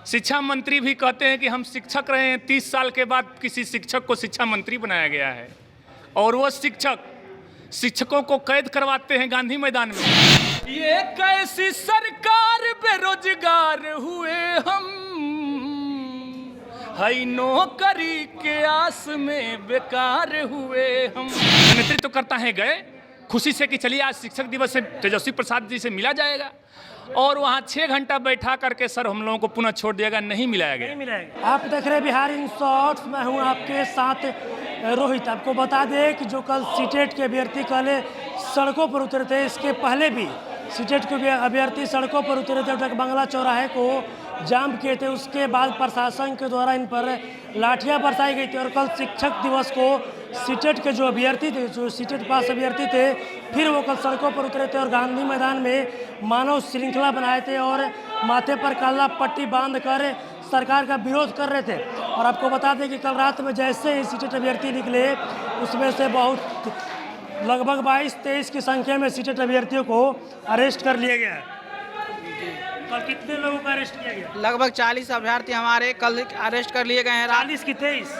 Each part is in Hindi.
शिक्षा मंत्री भी कहते हैं कि हम शिक्षक रहे हैं, 30 साल के बाद किसी शिक्षक को शिक्षा मंत्री बनाया गया है और वो शिक्षकों को कैद करवाते हैं गांधी मैदान में। ये कैसी सरकार, बेरोजगार हुए हम, है नौकरी के आस में बेकार हुए हम। नेतृत्व करता है गए खुशी से कि चलिए आज शिक्षक दिवस से तेजस्वी प्रसाद जी से मिला जाएगा, और वहाँ 6 घंटा बैठा करके सर हम लोगों को पुनः छोड़ दिया गया, नहीं मिलाया गया। आप देख रहे बिहार इन शॉर्ट्स, मैं हूँ आपके साथ रोहित। आपको बता दें कि जो कल सीटेट के अभ्यर्थी कल सड़कों पर उतरे थे, इसके पहले भी सीटेट के अभ्यर्थी सड़कों पर उतरे थे, बंगला चौराहे को जाम किए थे। उसके बाद प्रशासन के द्वारा इन पर लाठियां बरसाई गई थी और कल शिक्षक दिवस को सीटेट के जो अभ्यर्थी थे, जो सीटेट पास अभ्यर्थी थे, फिर वो कल सड़कों पर उतरे थे और गांधी मैदान में मानव श्रृंखला बनाए थे और माथे पर काला पट्टी बांधकर सरकार का विरोध कर रहे थे। और आपको बता दें कि कल रात में जैसे ही सीटेट अभ्यर्थी निकले, उसमें से बहुत लगभग 22-23 की संख्या में सीटेट अभ्यर्थियों को अरेस्ट कर लिया गया। कल कितने लोगों का अरेस्ट किया गया? लगभग 40 अभ्यर्थी हमारे कल अरेस्ट कर लिए गए हैं। 40 की 23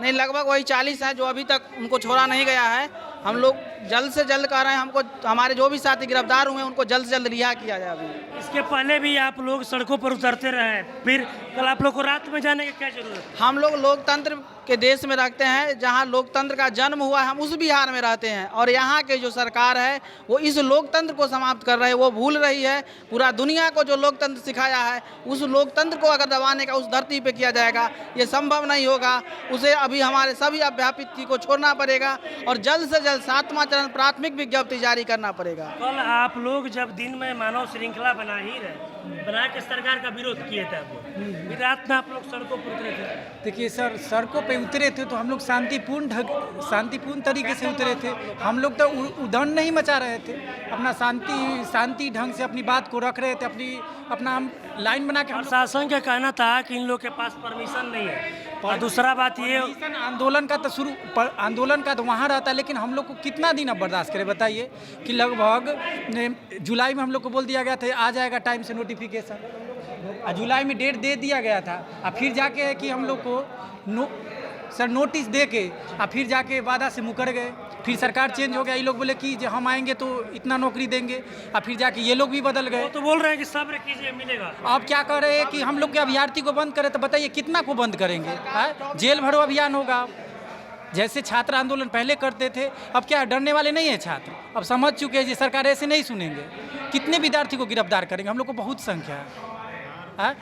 नहीं, लगभग वही 40 है जो अभी तक उनको छोड़ा नहीं गया है। हम लोग जल्द से जल्द कह रहे हैं, हमको हमारे जो भी साथी गिरफ्तार हुए हैं उनको जल्द से जल्द रिहा किया जाए। अभी इसके पहले भी आप लोग सड़कों पर उतरते रहे, फिर कल आप लोग को रात में जाने की क्या जरूरत है? हम लोग लोकतंत्र के देश में रहते हैं, जहां लोकतंत्र का जन्म हुआ है, हम उस बिहार में रहते हैं और यहाँ के जो सरकार है वो इस लोकतंत्र को समाप्त कर रही है, वो भूल रही है। पूरा दुनिया को जो लोकतंत्र सिखाया है, उस लोकतंत्र को अगर दबाने का उस धरती पे किया जाएगा, ये संभव नहीं होगा। उसे अभी हमारे सभी अभ्यर्थी को छोड़ना पड़ेगा और जल्द से जल्द 7वां चरण प्राथमिक विज्ञप्ति जारी करना पड़ेगा। कल आप लोग जब दिन में मानव श्रृंखला बना के सरकार का विरोध किए थे, रात में आप लोग सड़कों पर उतरे थे। देखिए सर, सड़कों पे उतरे थे तो हम लोग शांतिपूर्ण तरीके से उतरे थे। हम लोग तो उधन नहीं मचा रहे थे, अपना शांति ढंग से अपनी बात को रख रहे थे, अपना हम लाइन बना के। प्रशासन का कहना था कि इन लोग के पास परमिशन नहीं है, और दूसरा बात ये आंदोलन का तो वहाँ रहता है, लेकिन हम लोग को कितना दिन अब बर्दाश्त करें बताइए कि लगभग जुलाई में हम लोग को बोल दिया गया था आ जाएगा टाइम से नोटिफिकेशन, जुलाई में डेट दे दिया गया था, और फिर जाके है कि हम लोग को नोटिस दे के और फिर जाके वादा से मुकर गए। फिर सरकार चेंज हो गया, ये लोग बोले कि हम आएंगे तो इतना नौकरी देंगे, और फिर जाके ये लोग भी बदल गए। तो बोल रहे हैं कि सब्र कीजिए मिलेगा। अब क्या कर रहे हैं कि हम लोग के अभ्यर्थी को बंद करें, तो बताइए कितना को बंद करेंगे? जेल भरो अभियान होगा, जैसे छात्र आंदोलन पहले करते थे। अब क्या डरने वाले नहीं है छात्र, अब समझ चुके हैं जी सरकार ऐसे नहीं सुनेंगे। कितने विद्यार्थी को गिरफ्तार करेंगे? हम लोग को बहुत संख्या है।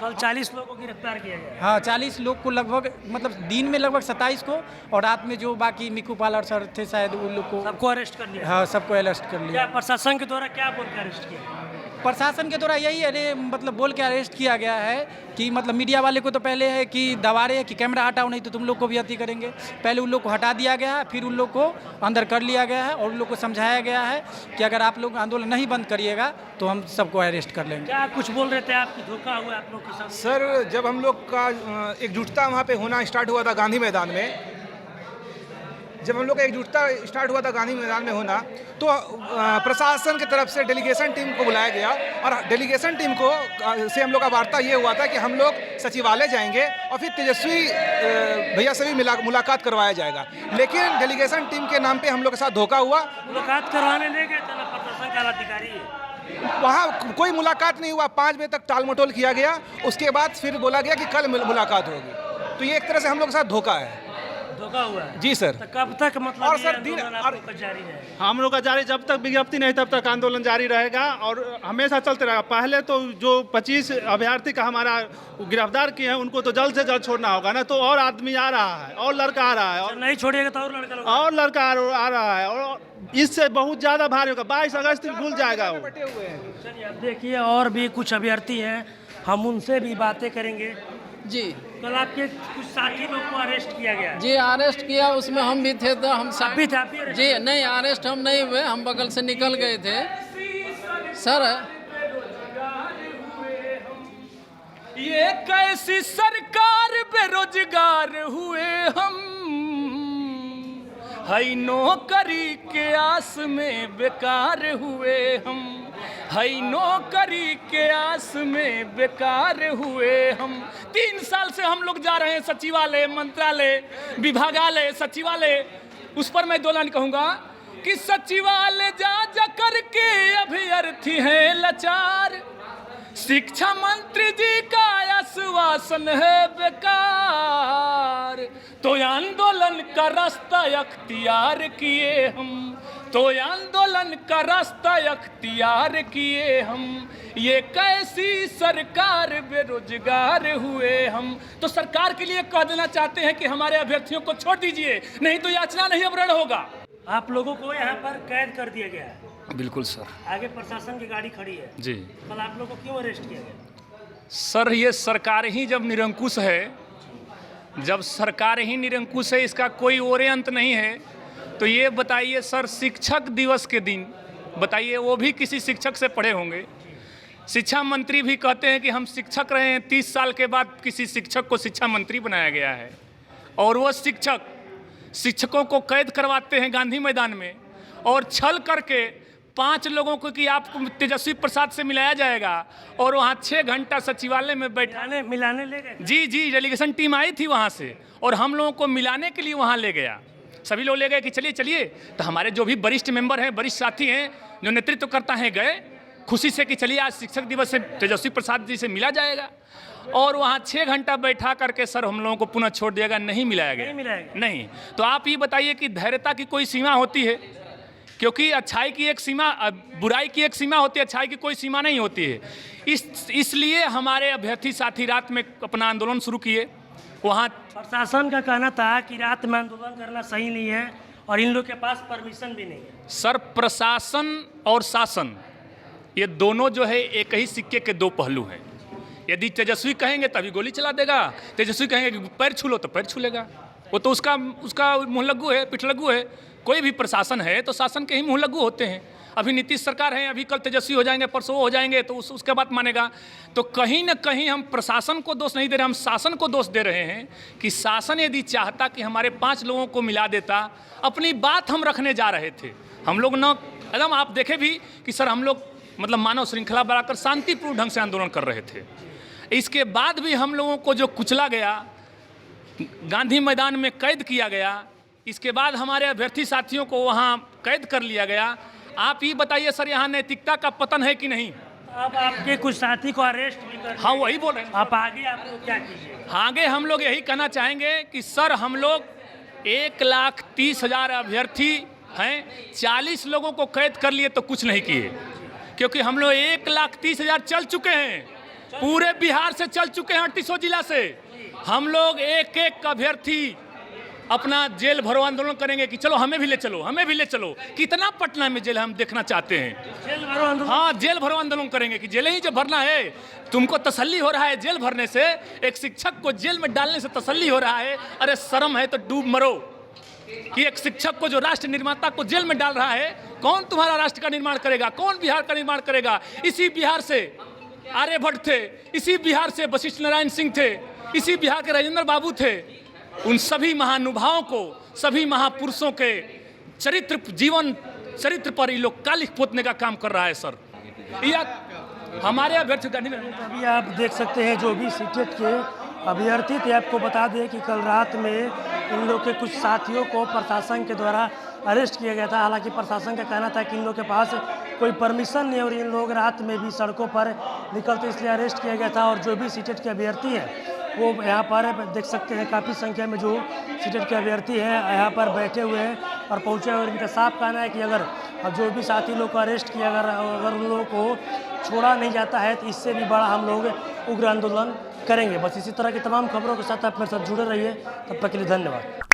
कल 40 लोगों को गिरफ्तार किया गया। हाँ, 40 लोग को लगभग, मतलब दिन में लगभग 27 को, और रात में जो बाकी मिकू पालर सर थे शायद उन लोग को सबको अरेस्ट कर लिया। हाँ, सबको अरेस्ट कर लिया। प्रशासन के द्वारा क्या बोल के अरेस्ट किया? प्रशासन के द्वारा यही मतलब बोल के अरेस्ट किया गया है कि मतलब मीडिया वाले को तो पहले है कि दबा रहे हैं कि कैमरा हटाओ नहीं तो तुम लोग को भी अति करेंगे। पहले उन लोग को हटा दिया गया है, फिर उन लोग को अंदर कर लिया गया है और उन लोग को समझाया गया है कि अगर आप लोग आंदोलन नहीं बंद करिएगा तो हम सबको अरेस्ट कर लेंगे। क्या कुछ बोल रहे थे, आपकी धोखा हुआ आप लोग के साथ? सर, जब हम लोग का एकजुटता वहाँ पे होना स्टार्ट हुआ था गांधी मैदान में, जब हम लोग का एकजुटता स्टार्ट हुआ था गांधी मैदान में होना, तो प्रशासन की तरफ से डेलीगेशन टीम को बुलाया गया और डेलीगेशन टीम को से हम लोग का वार्ता ये हुआ था कि हम लोग सचिवालय जाएंगे और फिर तेजस्वी भैया से भी मुलाकात करवाया जाएगा। लेकिन डेलीगेशन टीम के नाम पे हम लोग के साथ धोखा हुआ। मुलाकात करवाने ले गए थे, प्रशासन का अधिकारी है, वहाँ कोई मुलाकात नहीं हुआ। 5 बजे तक टाल मटोल किया गया, उसके बाद फिर बोला गया कि कल मुलाकात होगी। तो ये एक तरह से हम लोग के साथ धोखा है। धोखा हुआ है जी सर। तो कब तक मतलब और सर दिन जारी है? हम लोग का जारी, जब तक विज्ञप्ति नहीं तब तक आंदोलन जारी रहेगा और हमेशा चलते रहेगा। पहले तो जो 25 अभ्यर्थी का हमारा गिरफ्तार किए हैं उनको तो जल्द से जल्द छोड़ना होगा ना, तो और आदमी आ रहा है और लड़का आ रहा है और नहीं छोड़िएगा तो और लड़का आ रहा है और इससे बहुत ज़्यादा भारी होगा। 22 अगस्त तक भूल जाएगा वो। चलिए अब देखिए और भी कुछ अभ्यर्थी हैं, हम उनसे भी बातें करेंगे। जी, कल आपके कुछ साथी लोग को अरेस्ट किया गया? जी अरेस्ट किया, उसमें हम भी थे, तो हम सब भी थे। जी नहीं, अरेस्ट हम नहीं हुए, हम बगल से निकल गए थे सर। ये कैसी सरकार, बेरोजगार हुए हम, है नौकरी के आस में बेकार हुए हम। हई नौकरी के आस में बेकार हुए हम। 3 साल से हम लोग जा रहे हैं सचिवालय, मंत्रालय, विभागालय, सचिवालय। उस पर मैं 2 लाइन कहूँगा कि सचिवालय जा करके अभ्यर्थी हैं लाचार, शिक्षा मंत्री जी का आश्वासन है बेकार, तो आंदोलन का रास्ता अख्तियार किए हम, तो आंदोलन का रास्ता अख्तियार किए हम, ये कैसी सरकार बेरोजगार हुए हम। तो सरकार के लिए कह देना चाहते हैं कि हमारे अभ्यर्थियों को छोड़ दीजिए, नहीं तो याचना नहीं अवरण होगा। आप लोगों को यहाँ पर कैद कर दिया गया है। बिल्कुल सर। आगे प्रशासन की गाड़ी खड़ी है जी। कल आप लोगों को क्यों अरेस्ट किया गया? सर ये सरकार ही जब निरंकुश है, जब सरकार ही निरंकुश है, इसका कोई और अंत नहीं है। तो ये बताइए सर, शिक्षक दिवस के दिन बताइए, वो भी किसी शिक्षक से पढ़े होंगे। शिक्षा मंत्री भी कहते हैं कि हम शिक्षक रहे हैं, 30 साल के बाद किसी शिक्षक को शिक्षा मंत्री बनाया गया है। और वो शिक्षकों को कैद करवाते हैं गांधी मैदान में, और छल करके 5 लोगों को कि आपको तेजस्वी प्रसाद से मिलाया जाएगा, और वहाँ 6 घंटा सचिवालय में मिलाने ले गए। जी, डेलीगेशन टीम आई थी वहाँ से, और हम लोगों को मिलाने के लिए वहाँ ले गया। सभी लोग ले गए कि चलिए। तो हमारे जो भी वरिष्ठ मेंबर हैं, वरिष्ठ साथी हैं, जो नेतृत्व करता है, गए खुशी से कि चलिए आज शिक्षक दिवस से तेजस्वी प्रसाद जी से मिला जाएगा। और वहाँ 6 घंटा बैठा करके सर हम लोगों को पुनः छोड़ दिया गया, नहीं मिलाया गया। नहीं। तो आप ये बताइए कि धैर्यता की कोई सीमा होती है? क्योंकि अच्छाई की एक सीमा, बुराई की एक सीमा होती है, अच्छाई की कोई सीमा नहीं होती है। इसलिए हमारे अभ्यर्थी साथी रात में अपना आंदोलन शुरू किए। वहाँ प्रशासन का कहना था कि रात में आंदोलन करना सही नहीं है, और इन लोग के पास परमिशन भी नहीं है। सर प्रशासन और शासन ये दोनों जो है एक ही सिक्के के 2 पहलू हैं। यदि तेजस्वी कहेंगे तभी गोली चला देगा, तेजस्वी कहेंगे कि पैर छू लो तो पैर छू लेगा। वो तो उसका मुँहलग्गू है, पिठलग्गू है। कोई भी प्रशासन है तो शासन के ही मुँहलग्गू होते हैं। अभी नीतीश सरकार है, अभी कल तेजस्वी हो जाएंगे, परसों हो जाएंगे, तो उसके बाद मानेगा। तो कहीं ना कहीं हम प्रशासन को दोष नहीं दे रहे, हम शासन को दोष दे रहे हैं कि शासन यदि चाहता कि हमारे 5 लोगों को मिला देता, अपनी बात हम रखने जा रहे थे। हम लोग न एकदम आप देखे भी कि सर हम लोग मतलब मानव श्रृंखला बनाकर शांतिपूर्ण ढंग से आंदोलन कर रहे थे। इसके बाद भी हम लोगों को जो कुचला गया, गांधी मैदान में कैद किया गया, इसके बाद हमारे अभ्यर्थी साथियों को वहाँ कैद कर लिया गया। आप ये बताइए सर, यहाँ नैतिकता का पतन है कि नहीं? अब आपके कुछ साथी को अरेस्ट भी कर। हाँ वही बोल रहे हैं। आप आगे आप लोग क्या कीजिए? आगे हम लोग यही कहना चाहेंगे कि सर हम लोग 1,30,000 अभ्यर्थी हैं, 40 लोगों को कैद कर लिए तो कुछ नहीं किए, क्योंकि हम लोग 1,30,000 चल चुके हैं, पूरे बिहार से चल चुके हैं, 38 जिला से। हम लोग एक अभ्यर्थी अपना जेल भरो आंदोलन करेंगे कि चलो हमें भी ले चलो, हमें भी ले चलो। कितना पटना में जेल हम देखना चाहते हैं। जेल भरो आंदोलन? हाँ, जेल भरो आंदोलन करेंगे कि जेल ही जो भरना है। तुमको तसल्ली हो रहा है जेल भरने से, एक शिक्षक को जेल में डालने से तसल्ली हो रहा है। अरे शर्म है तो डूब मरो कि एक शिक्षक को जो राष्ट्र निर्माता को जेल में डाल रहा है। कौन तुम्हारा राष्ट्र का निर्माण करेगा? कौन बिहार का निर्माण करेगा? इसी बिहार से आर्यभट्ट थे, इसी बिहार से वशिष्ठ नारायण सिंह थे, इसी बिहार के राजेंद्र बाबू थे। उन सभी महानुभावों को, सभी महापुरुषों के जीवन चरित्र पर ये लोग कालिख पोतने का काम कर रहा है सर। हमारे अभ्यर्थी गांधी में अभी आप देख सकते हैं जो भी सीटेट के अभ्यर्थी थे। आपको बता दें कि कल रात में इन लोग के कुछ साथियों को प्रशासन के द्वारा अरेस्ट किया गया था। हालांकि प्रशासन का कहना था कि इन लोग के पास कोई परमिशन नहीं, और इन लोग रात में भी सड़कों पर निकलते इसलिए अरेस्ट किया गया था। और जो भी सीटेट के अभ्यर्थी हैं वो यहाँ पर देख सकते हैं, काफ़ी संख्या में जो सीटेट के अभ्यर्थी हैं यहाँ पर बैठे हुए हैं और पहुँचे। और इनका साफ कहना है कि अगर जो भी साथी लोग को अरेस्ट किया, अगर उन लोगों को छोड़ा नहीं जाता है तो इससे भी बड़ा हम लोग उग्र आंदोलन करेंगे। बस इसी तरह की तमाम खबरों के साथ आप मेरे साथ जुड़े रहिए। तब तक के लिए धन्यवाद।